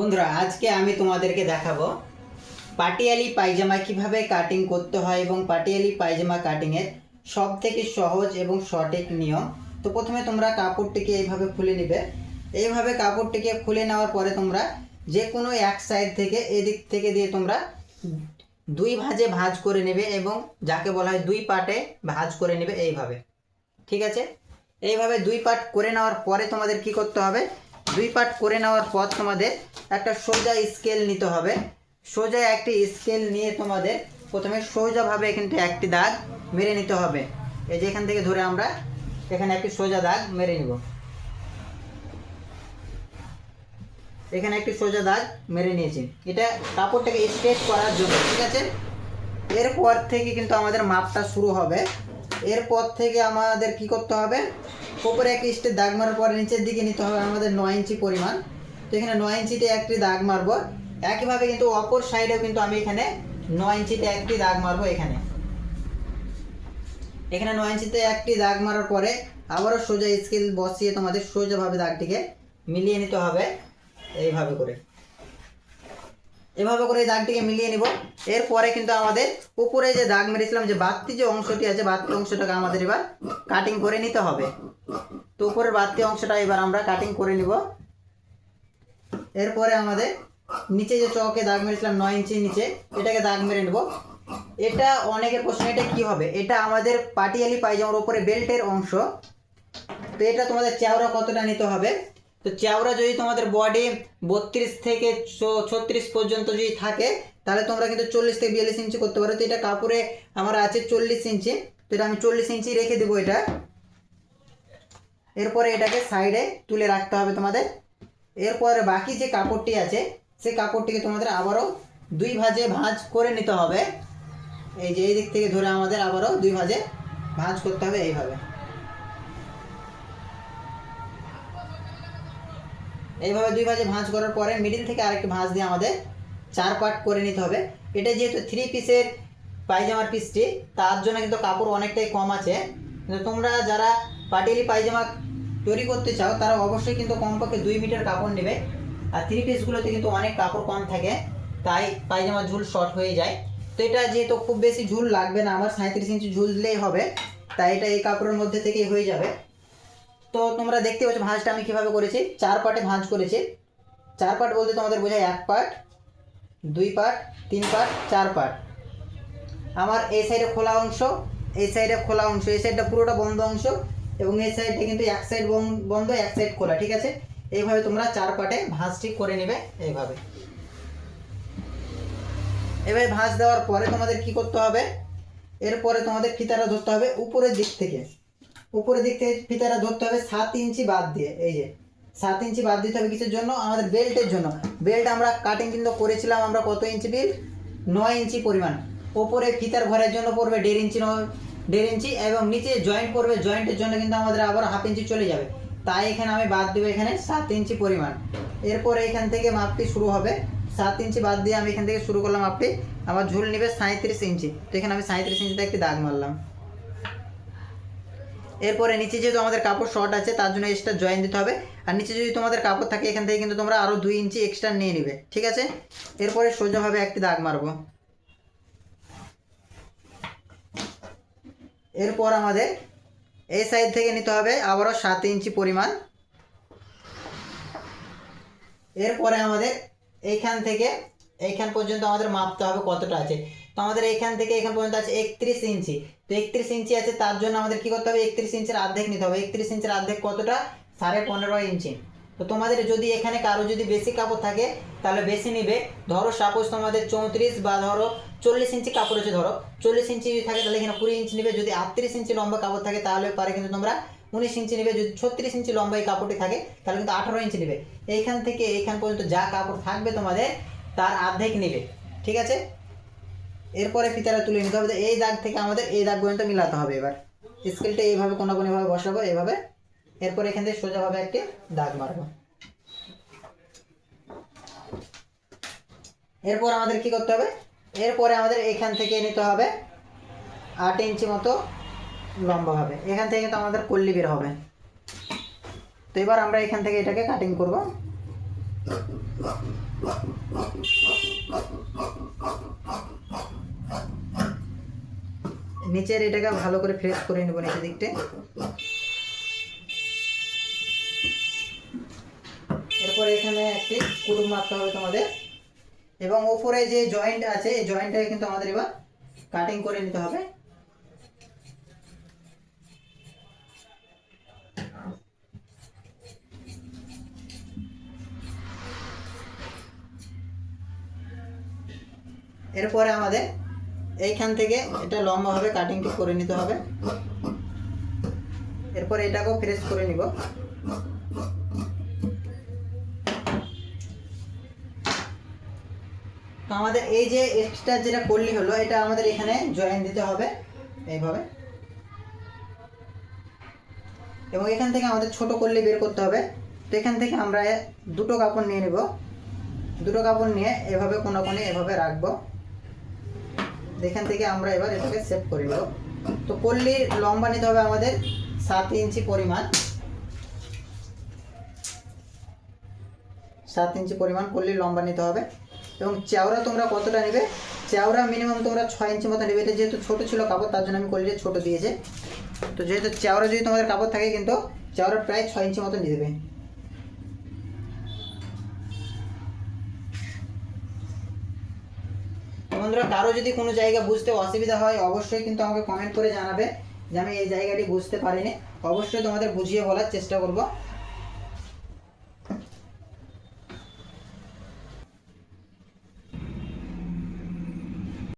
বন্ধুরা, আজকে আমি তোমাদেরকে দেখাবো পাটিয়ালি পায়জামা কিভাবে কাটিং করতে হয় এবং পাটিয়ালি পায়জামা কাটিং এর সবথেকে সহজ এবং সঠিক নিয়ম। তো প্রথমে তোমরা কাপড়টিকে এইভাবে খুলে নেবে। এইভাবে কাপড়টিকে খুলে নেওয়ার পরে তোমরা যে কোনো এক সাইড থেকে এদিক থেকে দিয়ে তোমরা দুই ভাঁজে ভাঁজ করে নেবে এবং যাকে বলা হয় দুই পাটে ভাঁজ করে নেবে এইভাবে। ঠিক আছে, এইভাবে দুই পাট করে নেওয়ার পরে তোমাদের কি করতে হবে, দুই পাট করে নেওয়ার পর তোমাদের একটা সোজা স্কেল নিতে হবে। সোজা একটি স্কেল নিয়ে তোমাদের প্রথমে সোজাভাবে এখানটা একটি দাগ মেরে নিতে হবে। এই যে এখান থেকে ধরে আমরা এখানে একটি সোজা দাগ মেরে নিব। এখানে একটি সোজা দাগ মেরে নিয়েছি, এটা কাপড়টাকে স্ট্রেট করার জন্য। ঠিক আছে, এরপর থেকে কিন্তু আমাদের মাপটা শুরু হবে। এরপর থেকে আমাদের কি করতে হবে, উপরে একটি স্টেপ দাগ মারার পরে নিচের দিকে নিতে হবে আমাদের 9 ইঞ্চি পরিমাণ। তো এখানে 9 ইঞ্চিতে একটি দাগ মারবো। একইভাবে কিন্তু অপর সাইডেও কিন্তু আমি এখানে 9 ইঞ্চিতে একটি দাগ মারবো। এখানে 9 ইঞ্চিতে একটি দাগ মারার পরে আবারও সোজা স্কেল বসিয়ে তোমাদের সোজাভাবে দাগটিকে মিলিয়ে নিতে হবে। এইভাবে করে এভাবে করে এই দাগটিকে মিলিয়ে নিব। এরপরে কিন্তু আমাদের উপরে যে দাগ মেরেছিলাম, যে বাড়তি যে অংশটি আছে, বাড়তি অংশটাকে আমাদের এবার কাটিং করে নিতে হবে। তো উপরের বাড়তি অংশটা এবার আমরা কাটিং করে নিব। এরপরে আমাদের নিচে যে চকে দাগ মেরেছিলাম 9 ইঞ্চি নিচে, এটাকে দাগ মেরে নেব। এটা অনেকের প্রশ্ন, এটা কি হবে, এটা আমাদের পাটিয়ালি পায়জামার উপরে বেল্টের অংশ। তো এটা তোমাদের চওড়া কতটা নিতে হবে, তো চওড়া যদি তোমাদের বডি 32 থেকে 36 পর্যন্ত যদি থাকে, তাহলে তোমরা কিন্তু 40 থেকে 42 ইঞ্চি করতে পারো। তো এটা কাপড়ে আমার আছে 40 ইঞ্চি, তো এটা আমি 40 ইঞ্চি রেখে দেবো এটা। এরপরে এটাকে সাইডে তুলে রাখতে হবে তোমাদের। এরপরে বাকি যে কাপড়টি আছে, সেই কাপড়টিকে তোমাদের আবারও দুই ভাঁজে ভাঁজ করে নিতে হবে। এই যে এই দিক থেকে ধরে আমাদের আবারও দুই ভাঁজে ভাঁজ করতে হবে এইভাবে। এইভাবে দুই ভাঁজে ভাঁজ করার পরে মিডিল থেকে আরেকটি ভাঁজ দিয়ে আমাদের 4 পার্ট করে নিতে হবে। এটা যেহেতু 3 পিসের পায়জামার পিসটি, তার জন্য কিন্তু কাপড় অনেকটাই কম আছে। কিন্তু তোমরা যারা পাটিয়ালি পায়জামা তৈরি করতে চাও, তারা অবশ্যই কিন্তু কমপক্ষে 2 মিটার কাপড় নেবে। আর 3 পিসগুলোতে কিন্তু অনেক কাপড় কম থাকে, তাই পায়জামার ঝুল শর্ট হয়ে যায়। তো এটা যেহেতু খুব বেশি ঝুল লাগবে না, আমার 37 ইঞ্চি ঝুল দিলেই হবে, তাই এটা এই কাপড়ের মধ্যে থেকেই হয়ে যাবে। তো তোমরা দেখতে পাচ্ছ ভাঁজটা আমি কিভাবে করেছি, 4 পার্টে ভাঁজ করেছি। 4 পার্ট বলতে তোমাদের বোঝায় 1 পার্ট, 2 পার্ট, 3 পার্ট, 4 পার্ট। আমার এই সাইডে খোলা অংশ, এই সাইডে খোলা অংশ, এই সাইডটা পুরোটা বন্ধ অংশ, এবং এই সাইডটা কিন্তু এক সাইড বন্ধ, এক সাইড খোলা। ঠিক আছে, এইভাবে তোমরা 4 পার্টে ভাঁজটি করে নেবে। এইভাবে এভাবে ভাঁজ দেওয়ার পরে তোমাদের কি করতে হবে, এরপরে তোমাদের ফিতাটা ধরতে হবে উপরের দিক থেকে। উপরের দিক থেকে ফিতাটা ধরতে হবে 7 ইঞ্চি বাদ দিয়ে। এই যে 7 ইঞ্চি বাদ দিতে হবে কিসের জন্য, আমাদের বেল্টের জন্য। বেল্ট আমরা কাটিং কিন্তু করেছিলাম, আমরা কত ইঞ্চি বেল্ট, 9 ইঞ্চি পরিমাণ। ওপরে ফিতার ঘরের জন্য পড়বে 1.5 ইঞ্চি, 1.5 ইঞ্চি, এবং নিচে জয়েন্ট পড়বে, জয়েন্টের জন্য কিন্তু আমাদের আবার হাফ ইঞ্চি চলে যাবে। তাই এখানে আমি বাদ দেবো এখানে 7 ইঞ্চি পরিমাণ। এরপরে এখান থেকে মাপটি শুরু হবে। 7 ইঞ্চি বাদ দিয়ে আমি এখান থেকে শুরু করলাম মাপটি। আমার ঝুল নেবে 37 ইঞ্চি, তো এখানে আমি 37 ইঞ্চিতে একটি দাগ মারলাম। এরপরে নিচে যেহেতু আমাদের কাপড় শর্ট আছে, তার জন্য এক্সট্রা জয়েন দিতে হবে। আর নিচে যদি তোমাদের কাপড় থাকে, এখান থেকে কিন্তু তোমরা আরও 2 ইঞ্চি এক্সট্রা নিয়ে নেবে। ঠিক আছে, এরপরে সোজাভাবে একটি দাগ মারবো। এরপর আমাদের এই সাইড থেকে নিতে হবে আবারও 7 ইঞ্চি পরিমাণ। এরপরে আমাদের এইখান থেকে এইখান পর্যন্ত আমাদের মাপতে হবে কতটা আছে। তো আমাদের এইখান থেকে এখান পর্যন্ত আছে 31 ইঞ্চি। তো 31 ইঞ্চি আছে, তার জন্য আমাদের কি করতে হবে, 31 ইঞ্চির অর্ধেক নিতে হবে। 31 ইঞ্চির অর্ধেক কতটা, 15.5 ইঞ্চি। তো তোমাদের যদি এখানে কারো যদি বেশি কাপড় থাকে, তাহলে বেশি নিবে। ধরো সাপোজ তোমাদের 34 বা ধরো 40 ইঞ্চি কাপড় আছে, ধরো 40 ইঞ্চি যদি থাকে তাহলে এখানে 20 ইঞ্চি নিবে। যদি 38 ইঞ্চি লম্বা কাপড় থাকে, তাহলে পারে কিন্তু তোমরা 19 ইঞ্চি নেবে। যদি 36 ইঞ্চি লম্বা এই কাপড়টি থাকে, তাহলে কিন্তু 18 ইঞ্চি নেবে। এইখান থেকে এইখান পর্যন্ত যা কাপড় থাকবে তোমাদের, তার অর্ধেক নেবে। ঠিক আছে, এরপরে ফিতাটা তুলে নিতে হবে। এই দাগ থেকে আমাদের এই দাগ পর্যন্ত মিলাতে হবে। এবার স্কেলটা এইভাবে কোনাকুনিভাবে বসাবো এইভাবে। এরপর এখান থেকে সোজাভাবে একটি দাগ মারবো। এরপর আমাদের কি করতে হবে, এরপরে আমাদের এখান থেকে নিতে হবে 8 ইঞ্চি মতো লম্বাভাবে। এখান থেকে কিন্তু আমাদের কল্লি বের হবে। তো এবার আমরা এখান থেকে এটাকে কাটিং করব। নিচের এটাকে ভালো করে ফ্রেশ করে নেব নিচের দিকটা। এরপর এখানে একটি কুটুম মারতে হবে তোমাদের, এবং ওপরে যে জয়েন্ট আছে এই জয়েন্টটাকে কিন্তু আমাদের এবার কাটিং করে নিতে হবে। এরপরে আমাদের এইখান থেকে এটা লম্বাভাবে কাটিংটি করে নিতে হবে। এরপর এটাকেও ফ্রেশ করে নিব। তো আমাদের এই যে এক্সট্রা যেটা করলি হলো এটা আমাদের এখানে জয়েন দিতে হবে এইভাবে, এবং এখান থেকে আমাদের ছোট করলি বের করতে হবে। তো এখান থেকে আমরা দুটো কাপড় নিয়ে নিব, দুটো কাপড় নিয়ে এভাবে কোনা কোণে এভাবে রাখবো। এখান থেকে আমরা এবার এটাকে সেট করে নেব। তো কল্লির লম্বা নিতে হবে আমাদের 7 ইঞ্চি পরিমাণ, 7 ইঞ্চি পরিমাণ কল্লির লম্বা নিতে হবে। এবং চওড়া তোমরা কতটা নেবে, চওড়া মিনিমাম তোমরা 6 ইঞ্চি মতো নেবে। এটা যেহেতু ছোটো ছিল কাপড় তার জন্য আমি কল্লিটা ছোটো দিয়েছি। তো যেহেতু চওড়া যদি তোমাদের কাপড় থাকে কিন্তু চওড়া প্রায় 6 ইঞ্চি মতো নিয়ে দেবে। বন্ধুরা কারো যদি কোনো জায়গা বুঝতে অসুবিধা হয় অবশ্যই কিন্তু আমাকে কমেন্ট করে জানাবে যে আমি এই জায়গাটি বুঝতে পারিনি, অবশ্যই তোমাদের বুঝিয়ে বলার চেষ্টা করব।